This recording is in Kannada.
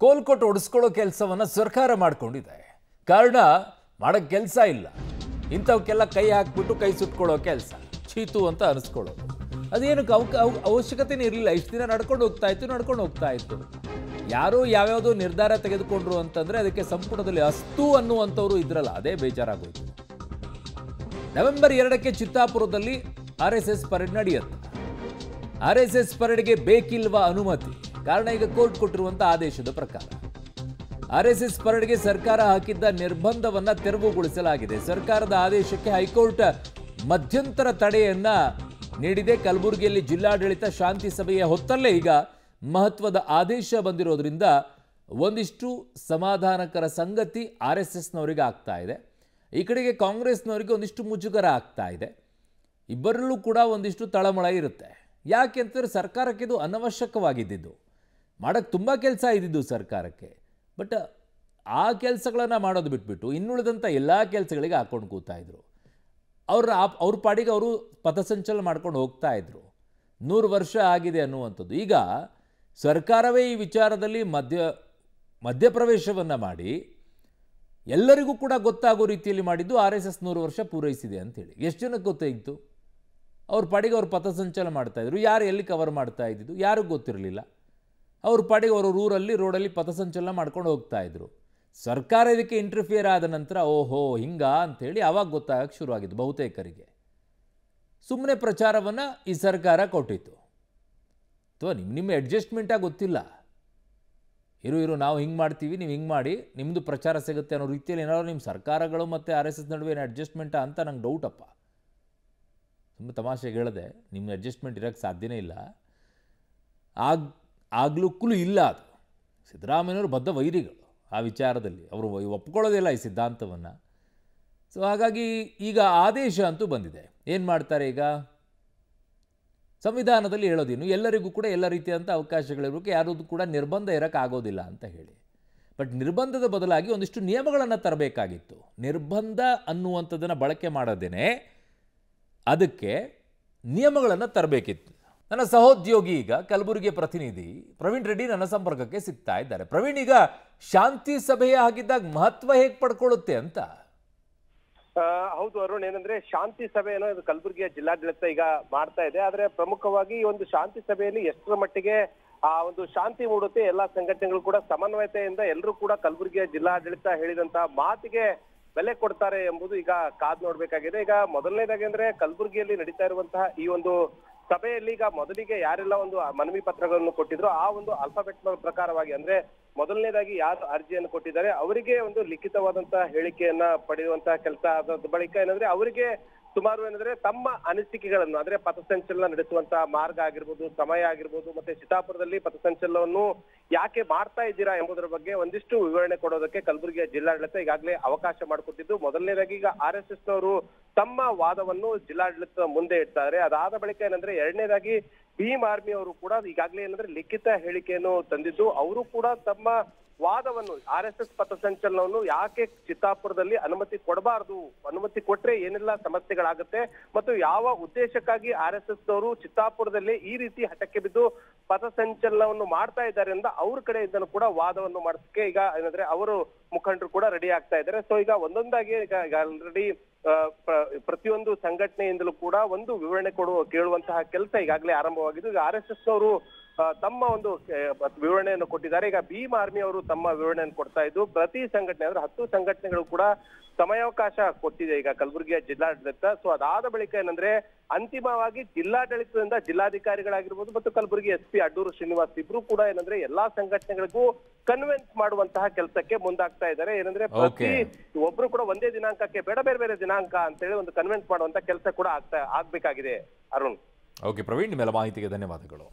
ಕೋಲ್ಕೊಟ್ಟು ಒಡಿಸ್ಕೊಳ್ಳೋ ಕೆಲಸವನ್ನ ಸರ್ಕಾರ ಮಾಡ್ಕೊಂಡಿದೆ. ಕಾರಣ ಮಾಡಕ್ಕೆ ಕೆಲಸ ಇಲ್ಲ, ಇಂಥವಕ್ಕೆಲ್ಲ ಕೈ ಹಾಕ್ಬಿಟ್ಟು ಕೈ ಸುಟ್ಕೊಳ್ಳೋ ಕೆಲಸ, ಚೀತು ಅಂತ ಅನಿಸ್ಕೊಳ್ಳೋದು. ಅದೇನಕ್ಕೆ ಅವಶ್ಯಕತೆನೇ ಇರಲಿಲ್ಲ. ಇಷ್ಟು ದಿನ ನಡ್ಕೊಂಡು ಹೋಗ್ತಾ ಇತ್ತು. ಯಾರೋ ಯಾವ್ಯಾವುದೋ ನಿರ್ಧಾರ ತೆಗೆದುಕೊಂಡ್ರು ಅಂತಂದ್ರೆ ಅದಕ್ಕೆ ಸಂಪುಟದಲ್ಲಿ ಅಸ್ತು ಅನ್ನುವಂಥವ್ರು ಇದ್ರಲ್ಲ, ಅದೇ ಬೇಜಾರಾಗೋಯ್ತು. ನವೆಂಬರ್ 2ಕ್ಕೆ ಚಿತ್ತಾಪುರದಲ್ಲಿ RSS ಪರೇಡ್ ನಡೆಯುತ್ತೆ. RSS ಪರೇಡ್ಗೆ ಬೇಕಿಲ್ವಾ ಅನುಮತಿ? ಕಾರಣ ಈಗ ಕೋರ್ಟ್ ಕೊಟ್ಟಿರುವಂಥ ಆದೇಶದ ಪ್ರಕಾರ RSS ಪರೇಡ್ಗೆ ಸರ್ಕಾರ ಹಾಕಿದ್ದ ನಿರ್ಬಂಧವನ್ನ ತೆರವುಗೊಳಿಸಲಾಗಿದೆ. ಸರ್ಕಾರದ ಆದೇಶಕ್ಕೆ ಹೈಕೋರ್ಟ್ ಮಧ್ಯಂತರ ತಡೆಯನ್ನ ನೀಡಿದೆ. ಕಲಬುರಗಿಯಲ್ಲಿ ಜಿಲ್ಲಾಡಳಿತ ಶಾಂತಿ ಸಭೆಯ ಹೊತ್ತಲ್ಲೇ ಈಗ ಮಹತ್ವದ ಆದೇಶ ಬಂದಿರೋದ್ರಿಂದ ಒಂದಿಷ್ಟು ಸಮಾಧಾನಕರ ಸಂಗತಿ RSSನವರಿಗೆ ಆಗ್ತಾ ಇದೆ. ಈ ಕಡೆಗೆ ಕಾಂಗ್ರೆಸ್ನವರಿಗೆ ಒಂದಿಷ್ಟು ಮುಜುಗರ ಆಗ್ತಾ ಇದೆ. ಇಬ್ಬರಲ್ಲೂ ಕೂಡ ಒಂದಿಷ್ಟು ತಳಮಳ ಇರುತ್ತೆ. ಯಾಕೆ ಅಂತಂದರೆ ಸರ್ಕಾರಕ್ಕೆ ಇದು ಅನವಶ್ಯಕವಾಗಿದ್ದು, ಮಾಡೋಕ್ಕೆ ತುಂಬ ಕೆಲಸ ಇದ್ದಿದ್ದು ಸರ್ಕಾರಕ್ಕೆ. ಬಟ್ ಆ ಕೆಲಸಗಳನ್ನು ಮಾಡೋದು ಬಿಟ್ಬಿಟ್ಟು ಇನ್ನುಳಿದಂಥ ಎಲ್ಲ ಕೆಲಸಗಳಿಗೆ ಹಾಕ್ಕೊಂಡು ಕೂತಾ ಇದ್ರು. ಅವ್ರ ಪಾಡಿಗೆ ಅವರು ಪಥಸಂಚಲನ ಮಾಡ್ಕೊಂಡು ಹೋಗ್ತಾ ಇದ್ರು. 100 ವರ್ಷ ಆಗಿದೆ ಅನ್ನುವಂಥದ್ದು. ಈಗ ಸರ್ಕಾರವೇ ಈ ವಿಚಾರದಲ್ಲಿ ಮಧ್ಯಪ್ರವೇಶವನ್ನು ಮಾಡಿ ಎಲ್ಲರಿಗೂ ಕೂಡ ಗೊತ್ತಾಗೋ ರೀತಿಯಲ್ಲಿ ಮಾಡಿದ್ದು RSS 100 ವರ್ಷ ಪೂರೈಸಿದೆ ಅಂತೇಳಿ. ಎಷ್ಟು ಜನಕ್ಕೆ ಗೊತ್ತಾಯಿತು? ಅವ್ರ ಪಾಡಿಗೆ ಅವ್ರು ಪಥಸಂಚಲನ ಮಾಡ್ತಾಯಿದ್ರು. ಯಾರು ಎಲ್ಲಿ ಕವರ್ ಮಾಡ್ತಾ ಇದ್ದಿದ್ದು ಯಾರಿಗೂ ಗೊತ್ತಿರಲಿಲ್ಲ. ಅವ್ರ ಪಾಡಿಗೆ ಅವರು ರೋಡಲ್ಲಿ ಪಥಸಂಚಲನ ಮಾಡ್ಕೊಂಡು ಹೋಗ್ತಾ ಇದ್ರು. ಸರ್ಕಾರ ಇದಕ್ಕೆ ಇಂಟರ್ಫಿಯರ್ ಆದ ನಂತರ ಓಹೋ ಹಿಂಗಾ ಅಂಥೇಳಿ ಆವಾಗ ಗೊತ್ತಾಗಕ್ಕೆ ಶುರುವಾಗಿದ್ದು ಬಹುತೇಕರಿಗೆ. ಸುಮ್ಮನೆ ಪ್ರಚಾರವನ್ನು ಈ ಸರ್ಕಾರ ಕೊಟ್ಟಿತ್ತು. ಅಥವಾ ನಿಮ್ಮ ಅಡ್ಜಸ್ಟ್ಮೆಂಟಾಗಿ ಗೊತ್ತಿಲ್ಲ, ಇರು ನಾವು ಹಿಂಗೆ ಮಾಡ್ತೀವಿ, ನೀವು ಹಿಂಗೆ ಮಾಡಿ ನಿಮ್ಮದು ಪ್ರಚಾರ ಸಿಗುತ್ತೆ ಅನ್ನೋ ರೀತಿಯಲ್ಲಿ ಏನಾದ್ರು ನಿಮ್ಮ ಸರ್ಕಾರಗಳು ಮತ್ತು RSS ನಡುವೆ ಏನು ಅಡ್ಜಸ್ಟ್ಮೆಂಟಾ ಅಂತ ನಂಗೆ ಡೌಟಪ್ಪ. ಸುಮ್ಮನೆ ತಮಾಷೆಗೆ ಹೇಳಿದೆ, ನಿಮ್ಮ ಅಡ್ಜಸ್ಟ್ಮೆಂಟ್ ಇರೋಕ್ಕೆ ಸಾಧ್ಯನೇ ಇಲ್ಲ. ಆಗ್ಲಕ್ಕೂ ಇಲ್ಲ. ಅದು ಸಿದ್ದರಾಮಯ್ಯನವರು ಬದ್ಧ ವೈರಿಗಳು ಆ ವಿಚಾರದಲ್ಲಿ. ಅವರು ಒಪ್ಕೊಳ್ಳೋದಿಲ್ಲ ಈ ಸಿದ್ಧಾಂತವನ್ನು. ಸೊ ಹಾಗಾಗಿ ಈಗ ಆದೇಶ ಅಂತೂ ಬಂದಿದೆ. ಏನು ಮಾಡ್ತಾರೆ ಈಗ? ಸಂವಿಧಾನದಲ್ಲಿ ಹೇಳೋದೇನು, ಎಲ್ಲರಿಗೂ ಕೂಡ ಎಲ್ಲ ರೀತಿಯಾದಂಥ ಅವಕಾಶಗಳಿರೋಕ್ಕೆ ಯಾರದ್ದು ಕೂಡ ನಿರ್ಬಂಧ ಇರೋಕ್ಕಾಗೋದಿಲ್ಲ ಅಂತ ಹೇಳಿ. ಬಟ್ ನಿರ್ಬಂಧದ ಬದಲಾಗಿ ಒಂದಿಷ್ಟು ನಿಯಮಗಳನ್ನು ತರಬೇಕಾಗಿತ್ತು. ನಿರ್ಬಂಧ ಅನ್ನುವಂಥದ್ದನ್ನು ಬಳಕೆ ಮಾಡೋದೇನೆ, ಅದಕ್ಕೆ ನಿಯಮಗಳನ್ನು ತರಬೇಕಿತ್ತು. ನನ್ನ ಸಹೋದ್ಯೋಗಿ ಈಗ ಕಲಬುರಗಿಯ ಪ್ರತಿನಿಧಿ ಪ್ರವೀಣ್ ರೆಡ್ಡಿ ನನ್ನ ಸಂಪರ್ಕಕ್ಕೆ ಸಿಗ್ತಾ ಇದ್ದಾರೆ. ಪ್ರವೀಣ್, ಈಗ ಶಾಂತಿ ಸಭೆಯ ಆಗಿದ್ದಾಗ ಮಹತ್ವ ಹೇಗೆ ಪಡ್ಕೊಳ್ಳುತ್ತೆ ಅಂತ? ಹೌದು ಅರುಣ್, ಏನಂದ್ರೆ ಶಾಂತಿ ಸಭೆಯನ್ನು ಇದು ಕಲಬುರಗಿಯ ಜಿಲ್ಲಾಡಳಿತ ಈಗ ಮಾಡ್ತಾ ಇದೆ. ಆದ್ರೆ ಪ್ರಮುಖವಾಗಿ ಈ ಒಂದು ಶಾಂತಿ ಸಭೆಯಲ್ಲಿ ಎಷ್ಟರ ಮಟ್ಟಿಗೆ ಆ ಒಂದು ಶಾಂತಿ ಮೂಡುತ್ತೆ, ಎಲ್ಲಾ ಸಂಘಟನೆಗಳು ಕೂಡ ಸಮನ್ವಯತೆಯಿಂದ ಎಲ್ಲರೂ ಕೂಡ ಕಲಬುರಗಿಯ ಜಿಲ್ಲಾಡಳಿತ ಹೇಳಿದಂತಹ ಮಾತಿಗೆ ಬೆಲೆ ಕೊಡ್ತಾರೆ ಎಂಬುದು ಈಗ ಕಾದ್ ನೋಡ್ಬೇಕಾಗಿದೆ. ಈಗ ಮೊದಲನೇದಾಗಿ ಅಂದ್ರೆ ಕಲಬುರಗಿಯಲ್ಲಿ ನಡೀತಾ ಇರುವಂತಹ ಈ ಒಂದು ಸಭೆಯಲ್ಲಿ ಈಗ ಮೊದಲಿಗೆ ಯಾರೆಲ್ಲ ಒಂದು ಮನವಿ ಪತ್ರಗಳನ್ನು ಕೊಟ್ಟಿದ್ರು ಆ ಒಂದು ಆಲ್ಫಾಬೆಟ್ ಪ್ರಕಾರವಾಗಿ ಅಂದ್ರೆ ಮೊದಲನೇದಾಗಿ ಯಾರು ಅರ್ಜಿಯನ್ನು ಕೊಟ್ಟಿದ್ದಾರೆ ಅವರಿಗೆ ಒಂದು ಲಿಖಿತವಾದಂತಹ ಹೇಳಿಕೆಯನ್ನ ಪಡೆಯುವಂತಹ ಕೆಲಸ ಆದ ಬಳಿಕ ಏನಂದ್ರೆ ಅವರಿಗೆ ಸುಮಾರು ಏನಂದ್ರೆ ತಮ್ಮ ಅನಿಸಿಕೆಗಳನ್ನು ಅಂದ್ರೆ ಪಥಸಂಚಲನ ನಡೆಸುವಂತಹ ಮಾರ್ಗ ಆಗಿರ್ಬೋದು, ಸಮಯ ಆಗಿರ್ಬೋದು, ಮತ್ತೆ ಚಿತ್ತಾಪುರದಲ್ಲಿ ಪಥಸಂಚಲನವನ್ನು ಯಾಕೆ ಮಾಡ್ತಾ ಇದ್ದೀರಾ ಎಂಬುದರ ಬಗ್ಗೆ ಒಂದಿಷ್ಟು ವಿವರಣೆ ಕೊಡೋದಕ್ಕೆ ಕಲಬುರಗಿಯ ಜಿಲ್ಲಾಡಳಿತ ಈಗಾಗಲೇ ಅವಕಾಶ ಮಾಡಿಕೊಟ್ಟಿದ್ದು. ಮೊದಲನೇದಾಗಿ ಈಗ RSSನವರು ತಮ್ಮ ವಾದವನ್ನು ಜಿಲ್ಲಾಡಳಿತ ಮುಂದೆ ಇಡ್ತಾರೆ. ಅದಾದ ಬಳಿಕ ಏನಂದ್ರೆ ಎರಡನೇದಾಗಿ ಭೀಮ್ ಆರ್ಮಿ ಅವರು ಕೂಡ ಈಗಾಗಲೇ ಏನಂದ್ರೆ ಲಿಖಿತ ಹೇಳಿಕೆಯನ್ನು ತಂದಿದ್ದು. ಅವರು ಕೂಡ ತಮ್ಮ ವಾದವನ್ನು RSS ಪಥಸಂಚಲನವನ್ನು ಯಾಕೆ ಚಿತ್ತಾಪುರದಲ್ಲಿ ಅನುಮತಿ ಕೊಡಬಾರದು, ಅನುಮತಿ ಕೊಟ್ರೆ ಏನೆಲ್ಲ ಸಮಸ್ಯೆಗಳಾಗುತ್ತೆ ಮತ್ತು ಯಾವ ಉದ್ದೇಶಕ್ಕಾಗಿ RSSನವರು ಚಿತ್ತಾಪುರದಲ್ಲಿ ಈ ರೀತಿ ಹಠಕ್ಕೆ ಬಿದ್ದು ಪಥಸಂಚಲನವನ್ನು ಮಾಡ್ತಾ ಇದ್ದಾರೆ ಅಂತ ಅವ್ರ ಕಡೆಯಿಂದನೂ ಕೂಡ ವಾದವನ್ನು ಮಾಡಿಸಕ್ಕೆ ಈಗ ಏನಂದ್ರೆ ಅವರು ಮುಖಂಡರು ಕೂಡ ರೆಡಿ ಆಗ್ತಾ ಇದ್ದಾರೆ. ಸೊ ಈಗ ಒಂದೊಂದಾಗಿ ಈಗ ಆಲ್ರೆಡಿ ಪ್ರತಿಯೊಂದು ಸಂಘಟನೆಯಿಂದಲೂ ಕೂಡ ಒಂದು ವಿವರಣೆ ಕೇಳುವಂತಹ ಕೆಲಸ ಈಗಾಗಲೇ ಆರಂಭವಾಗಿದ್ದು. ಈಗ RSSನವರು ತಮ್ಮ ಒಂದು ವಿವರಣೆಯನ್ನು ಕೊಟ್ಟಿದ್ದಾರೆ. ಈಗ ಭೀಮ್ ಆರ್ಮಿ ಅವರು ತಮ್ಮ ವಿವರಣೆಯನ್ನು ಕೊಡ್ತಾ ಇದ್ದು ಪ್ರತಿ ಸಂಘಟನೆ ಅಂದ್ರೆ 10 ಸಂಘಟನೆಗಳು ಕೂಡ ಸಮಯಾವಕಾಶ ಕೊಟ್ಟಿದೆ ಈಗ ಕಲಬುರಗಿಯ ಜಿಲ್ಲಾಡಳಿತ. ಸೊ ಅದಾದ ಬಳಿಕ ಏನಂದ್ರೆ ಅಂತಿಮವಾಗಿ ಜಿಲ್ಲಾಡಳಿತದಿಂದ ಜಿಲ್ಲಾಧಿಕಾರಿಗಳಾಗಿರ್ಬೋದು ಮತ್ತು ಕಲಬುರಗಿ SP ಅಡ್ಡೂರು ಶ್ರೀನಿವಾಸ್ ಇಬ್ರು ಕೂಡ ಏನಂದ್ರೆ ಎಲ್ಲಾ ಸಂಘಟನೆಗಳಿಗೂ ಕನ್ವಿನ್ಸ್ ಮಾಡುವಂತಹ ಕೆಲಸಕ್ಕೆ ಮುಂದಾಗ್ತಾ ಇದ್ದಾರೆ. ಏನಂದ್ರೆ ಪ್ರತಿ ಒಬ್ರು ಕೂಡ ಒಂದೇ ದಿನಾಂಕಕ್ಕೆ ಬೇಡ ಬೇರೆ ಬೇರೆ ದಿನಾಂಕ ಅಂತೇಳಿ ಒಂದು ಕನ್ವಿನ್ಸ್ ಮಾಡುವಂತ ಕೆಲಸ ಕೂಡ ಆಗ್ಬೇಕಾಗಿದೆ. ಅರುಣ್. ಓಕೆ ಪ್ರವೀಣ್, ನಿಮ್ಮೆಲ್ಲ ಮಾಹಿತಿಗೆ ಧನ್ಯವಾದಗಳು.